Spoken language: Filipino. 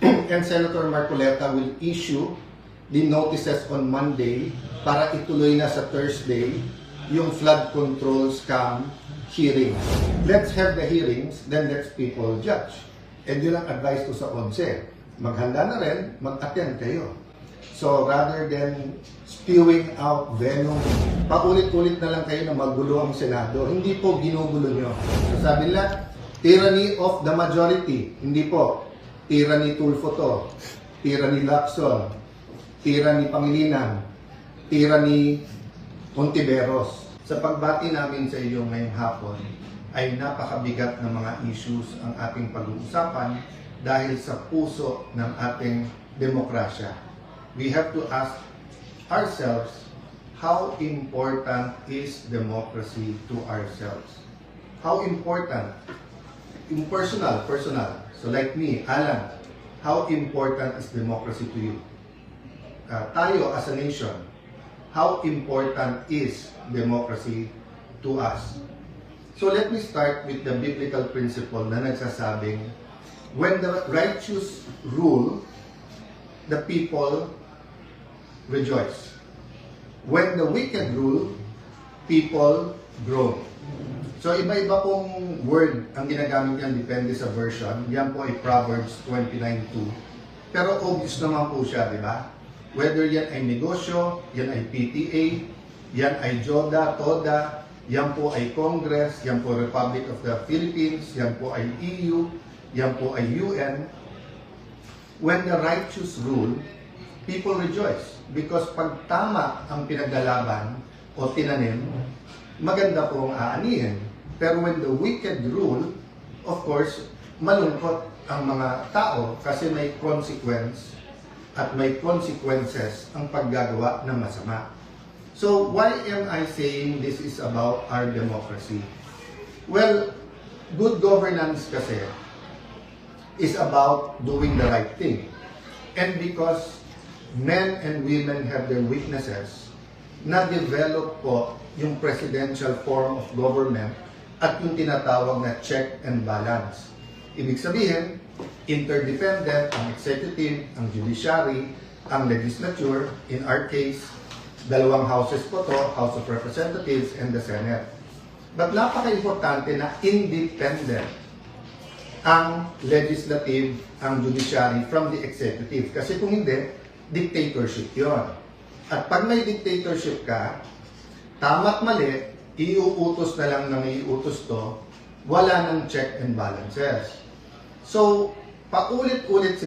and Senator Marcoleta will issue the notices on Monday para ituloy na sa Thursday yung flood control scam hearings. Let's have the hearings, then let's people judge. And yun ang advice ko sa ONCE. Maghanda na rin, mag-attend kayo. So rather than spewing out venom, paulit-ulit na lang kayo na magulo ang Senado. Hindi po ginugulo nyo. So sabi nila, tyranny of the majority. Hindi po. Tyranny Tulfo to. Tyranny Lacson. Tyranny Pangilinan. Tyranny Ontiveros. Sa pagbati namin sa iyo ngayong hapon, ay napakabigat ng mga issues ang ating pag-uusapan dahil sa puso ng ating demokrasya. We have to ask ourselves, how important is democracy to ourselves? How important? In personal. So like me, Alan, how important is democracy to you? Tayo as a nation, how important is democracy to us? So let me start with the biblical principle na nagsasabing, when the righteous rule, the people rejoice. When the wicked rule, people groan. So iba-iba pong word ang ginagamit yan, depende sa version. Yan po ay Proverbs 29:2. Pero obvious naman po siya, di ba? Whether yan ay negosyo, yan ay PTA, yan ay JODA, TODA, yan po ay Congress, yan po Republic of the Philippines, yan po ay EU, yan po ay UN. When the righteous rule, people rejoice. Because pag tama ang pinaglalaban o tinanim, maganda pong aanihin. Pero when the wicked rule, of course, malungkot ang mga tao kasi may consequence at may consequences ang paggagawa ng masama. So, why am I saying this is about our democracy? Well, good governance kasi is about doing the right thing. And because men and women have their weaknesses, na-develop po yung presidential form of government at yung tinatawag na check and balance. Ibig sabihin, interdependent ang executive, ang judiciary, ang legislature, in our case, dalawang houses po to, House of Representatives and the Senate. But napaka-importante na independent ang legislative, ang judiciary from the executive. Kasi kung hindi, dictatorship yon. At pag may dictatorship ka, tama't mali, iuutos na lang ng iuutos to, wala nang check and balances. So, paulit-ulit